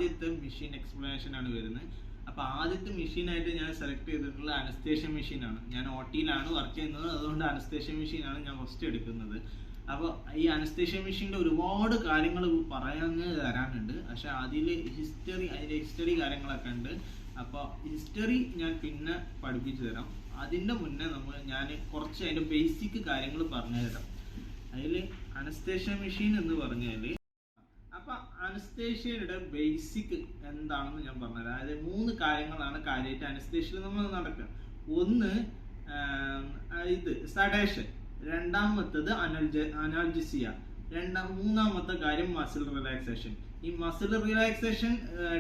ആദ്യത്തെ machine explanation ആണ് വരുന്നത്. അപ്പോൾ ആദ്യത്തെ മെഷീനായിട്ട് ഞാൻ സെലക്ട് ചെയ്തിട്ടുള്ള അനസ്തേഷ്യ മെഷീനാണ്. ഞാൻ OT-യിലാണ് വർക്ക് ചെയ്യുന്നത്, അതുകൊണ്ട് അനസ്തേഷ്യ മെഷീനാണ് ഞാൻ ഫസ്റ്റ് എടുക്കുന്നത്. അപ്പോൾ ഈ അനസ്തേഷ്യ മെഷീൻ്റെ ഒരുപാട് കാര്യങ്ങൾ പറയാൻ തരാനുണ്ട്. പക്ഷെ അതിൻ്റെ ഹിസ്റ്ററി കാര്യങ്ങളൊക്കെ ഉണ്ട്. അപ്പോൾ ഹിസ്റ്ററി ഞാൻ പിന്നെ പഠിപ്പിച്ചു തരാം. അതിൻ്റെ മുന്നേ ഞാൻ കുറച്ച് അതിൻ്റെ ബേസിക് കാര്യങ്ങൾ പറഞ്ഞു തരാം. അതിൽ അനസ്തേഷ്യ മെഷീൻ എന്ന് പറഞ്ഞാൽ, അപ്പം അനസ്തേഷ്യയുടെ ബേസിക് എന്താണെന്ന് ഞാൻ പറഞ്ഞുതരാം. അതായത് 3 കാര്യങ്ങളാണ് കാര്യമായിട്ട് അനസ്തേഷ്യയിൽ നമ്മൾ നടക്കുക. ഒന്ന് സഡേഷൻ, രണ്ടാമത്തത് അനാൽജസിയ, മൂന്നാമത്തെ കാര്യം മസിൽ റിലാക്സേഷൻ. ഈ മസിൽ റിലാക്സേഷൻ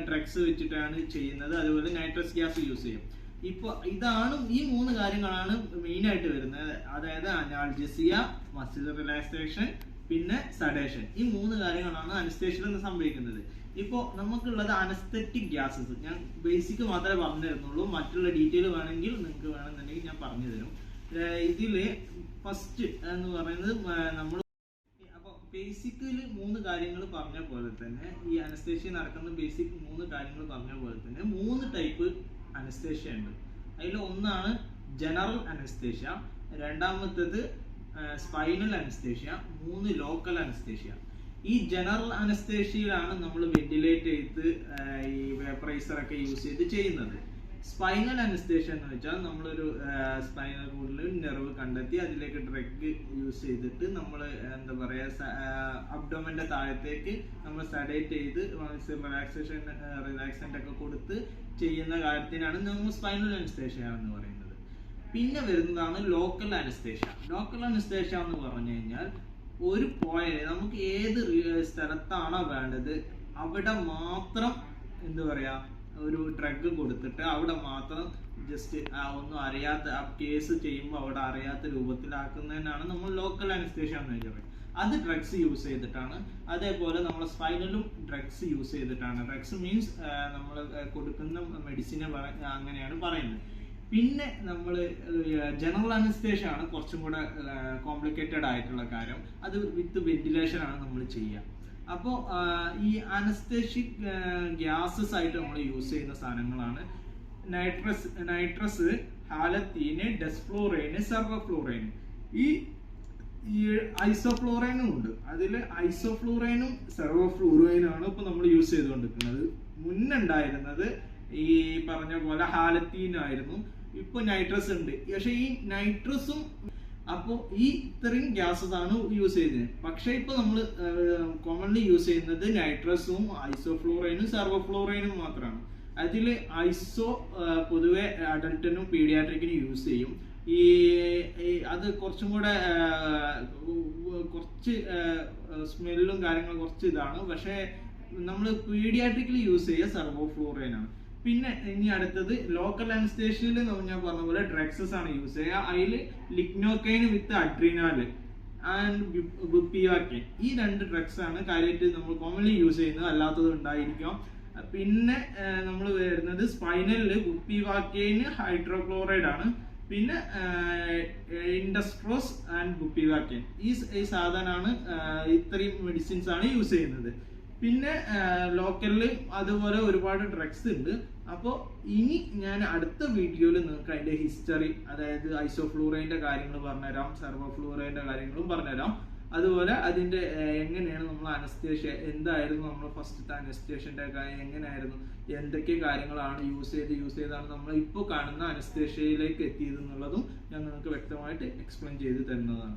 ഡ്രഗ്സ് വെച്ചിട്ടാണ് ചെയ്യുന്നത്. അതുപോലെ നൈട്രസ് ഗ്യാസ് യൂസ് ചെയ്യും. ഇപ്പോൾ ഇതാണ് ഈ 3 കാര്യങ്ങളാണ് മെയിൻ ആയിട്ട് വരുന്നത്. അതായത് അനാൽജസിയ, മസിൽ റിലാക്സേഷൻ, പിന്നെ സഡേഷൻ. ഈ 3 കാര്യങ്ങളാണ് അനസ്തേഷ്യയിൽ സംഭവിക്കുന്നത്. ഇപ്പോൾ നമുക്കുള്ളത് അനസ്തെറ്റിക് ഗ്യാസസ്. ഞാൻ ബേസിക് മാത്രമേ പറഞ്ഞു തരുന്നുള്ളൂ. മറ്റുള്ള ഡീറ്റെയിൽ വേണമെങ്കിൽ നിങ്ങൾക്ക് വേണമെന്നുണ്ടെങ്കിൽ ഞാൻ പറഞ്ഞു തരും. ഇതിൽ ഫസ്റ്റ് എന്ന് പറയുന്നത് നമ്മൾ ബേസിക്കലി 3 കാര്യങ്ങൾ പറഞ്ഞ പോലെ തന്നെ, ഈ അനസ്തേഷ്യ നടക്കുന്ന ബേസിക് 3 കാര്യങ്ങൾ പറഞ്ഞ പോലെ തന്നെ 3 ടൈപ്പ് അനസ്തേഷ്യ ഉണ്ട്. അതിൽ ഒന്നാണ് ജനറൽ അനസ്തേഷ്യ, രണ്ടാമത്തേത് സ്പൈനൽ അനസ്തേഷ്യ, 3 ലോക്കൽ അനസ്തേഷ്യ. ഈ ജനറൽ അനസ്തേഷ്യയിലാണ് നമ്മൾ വെന്റിലേറ്റ് ചെയ്ത് ഈ വേപ്പറൈസർ ഒക്കെ യൂസ് ചെയ്ത് ചെയ്യുന്നത്. സ്പൈനൽ അനസ്തേഷ്യ എന്ന് വെച്ചാൽ നമ്മളൊരു സ്പൈനൽ കോഡിൽ നെർവ് കണ്ടെത്തി അതിലേക്ക് ഡ്രഗ് യൂസ് ചെയ്തിട്ട് നമ്മൾ എന്താ പറയുക അബ്ഡോമന്റെ താഴത്തേക്ക് നമ്മൾ സഡേറ്റ് ചെയ്ത് റിലാക്സൻ്റ് ഒക്കെ കൊടുത്ത് ചെയ്യുന്ന കാര്യത്തിനാണ് നമ്മൾ സ്പൈനൽ അനസ്തേഷ്യ എന്ന് പറയുന്നത്. പിന്നെ വരുന്നതാണ് ലോക്കൽ അനസ്തേഷ്യ. ലോക്കൽ അനസ്തേഷ്യ എന്ന് പറഞ്ഞു കഴിഞ്ഞാൽ ഒരു പോയിന്റ് നമുക്ക് ഏത് സ്ഥലത്താണോ വേണ്ടത് അവിടെ മാത്രം എന്താ പറയാ ഒരു ഡ്രഗ് കൊടുത്തിട്ട് അവിടെ മാത്രം ജസ്റ്റ് ഒന്നും അറിയാത്ത കേസ് ചെയ്യുമ്പോൾ അവിടെ അറിയാത്ത രൂപത്തിലാക്കുന്നതിനാണ് നമ്മൾ ലോക്കൽ അനസ്തേഷ്യ എന്ന് പറയുന്നത്. അത് ഡ്രഗ്സ് യൂസ് ചെയ്തിട്ടാണ്. അതേപോലെ നമ്മൾ സ്പൈനലും ഡ്രഗ്സ് യൂസ് ചെയ്തിട്ടാണ്. ഡ്രഗ്സ് മീൻസ് നമ്മൾ കൊടുക്കുന്ന മെഡിസിനെ അങ്ങനെയാണ് പറയുന്നത്. പിന്നെ നമ്മൾ ജനറൽ അനസ്തേഷ്യ ആണ് കുറച്ചും കൂടെ കോംപ്ലിക്കേറ്റഡ് ആയിട്ടുള്ള കാര്യം. അത് വിത്ത് വെന്റിലേഷൻ ആണ് നമ്മൾ ചെയ്യുക. അപ്പോൾ ഈ അനസ്തേഷ്യക് ഗ്യാസസ് ആയിട്ട് നമ്മൾ യൂസ് ചെയ്യുന്ന സാധനങ്ങളാണ് നൈട്രസ്, ഹാലത്തീന്, ഡെസ്ഫ്ലോറൈന്, സെർവഫ്ലോറൈന്. ഈ ഐസോഫ്ലോറൈനും ഉണ്ട്. അതിൽ ഐസോഫ്ലോറൈനും സെർവഫ്ലോറൈനും ആണ് ഇപ്പോൾ നമ്മൾ യൂസ് ചെയ്തുകൊണ്ടിരിക്കുന്നത്. മുന്നുണ്ടായിരുന്നത് ഈ പറഞ്ഞ പോലെ ഹാലത്തീനായിരുന്നു. ഇപ്പൊ നൈട്രസ് ഉണ്ട്. പക്ഷെ ഈ നൈട്രസും അപ്പോൾ ഈ ഇത്രയും ഗ്യാസസ് ആണ് യൂസ് ചെയ്യുന്നത്. പക്ഷെ ഇപ്പൊ നമ്മൾ കോമൺലി യൂസ് ചെയ്യുന്നത് നൈട്രസും ഐസോഫ്ലോറൈനും സെർവഫ്ലോറൈനും മാത്രമാണ്. അതിൽ ഐസോ പൊതുവെ അഡൽട്ടിനും പീഡിയാട്രിക്കിനും യൂസ് ചെയ്യും. ഈ അത് കുറച്ചും കൂടെ കുറച്ച് സ്മെല്ലും കാര്യങ്ങളും കുറച്ച് ഇതാണ്. പക്ഷെ നമ്മൾ പീഡിയാട്രിക്കലി യൂസ് ചെയ്യുക സെർവോഫ്ലോറൈൻ ആണ്. പിന്നെ ഇനി അടുത്തത് ലോക്കൽ അനസ്തേഷ്യയിൽ ഞാൻ പറഞ്ഞ പോലെ ഡ്രഗ്സസ് ആണ് യൂസ് ചെയ്യുക. അതിൽ ലിഗ്നോക്കൈൻ വിത്ത് അഡ്രീനാല് ആൻഡ് ബുപ്പിവാക്കൈൻ, ഈ 2 ഡ്രഗ്സ് ആണ് കാര്യമായിട്ട് നമ്മൾ കോമൺലി യൂസ് ചെയ്യുന്നത്. അല്ലാത്തത് ഉണ്ടായിരിക്കാം. പിന്നെ നമ്മൾ വരുന്നത് സ്പൈനലില് ബുപ്പിവാക്കൈൻ, ഹൈഡ്രോക്ലോറൈഡ് ആണ്. പിന്നെ ഇൻഡസ്ട്രോസ് ആൻഡ് ബുപ്പിവാക്കൈൻ, ഈ സാധനമാണ്. ഇത്രയും മെഡിസിൻസ് ആണ് യൂസ് ചെയ്യുന്നത്. പിന്നെ ലോക്കലിൽ അതുപോലെ ഒരുപാട് ഡ്രഗ്സ് ഉണ്ട്. അപ്പോൾ ഇനി ഞാൻ അടുത്ത വീഡിയോയിൽ നിങ്ങൾക്ക് അതിന്റെ ഹിസ്റ്ററി, അതായത് ഐസോഫ്ലൂറൈൻ്റെ കാര്യങ്ങൾ പറഞ്ഞുതരാം, സെർവോഫ്ലൂറൈൻ്റെ കാര്യങ്ങളും പറഞ്ഞുതരാം. അതുപോലെ അതിന്റെ എങ്ങനെയാണ് നമ്മൾ അനസ്തേഷ്യ, എന്തായിരുന്നു നമ്മൾ ഫസ്റ്റത്തെ അനസ്തേഷ്യന്റെ എങ്ങനെയായിരുന്നു, എന്തൊക്കെ കാര്യങ്ങളാണ് യൂസ് ചെയ്താണ് നമ്മൾ ഇപ്പോൾ കാണുന്ന അനസ്തേഷ്യയിലേക്ക് എത്തിയത് എന്നുള്ളതും ഞാൻ നിങ്ങൾക്ക് വ്യക്തമായിട്ട് എക്സ്പ്ലെയിൻ ചെയ്ത് തരുന്നതാണ്.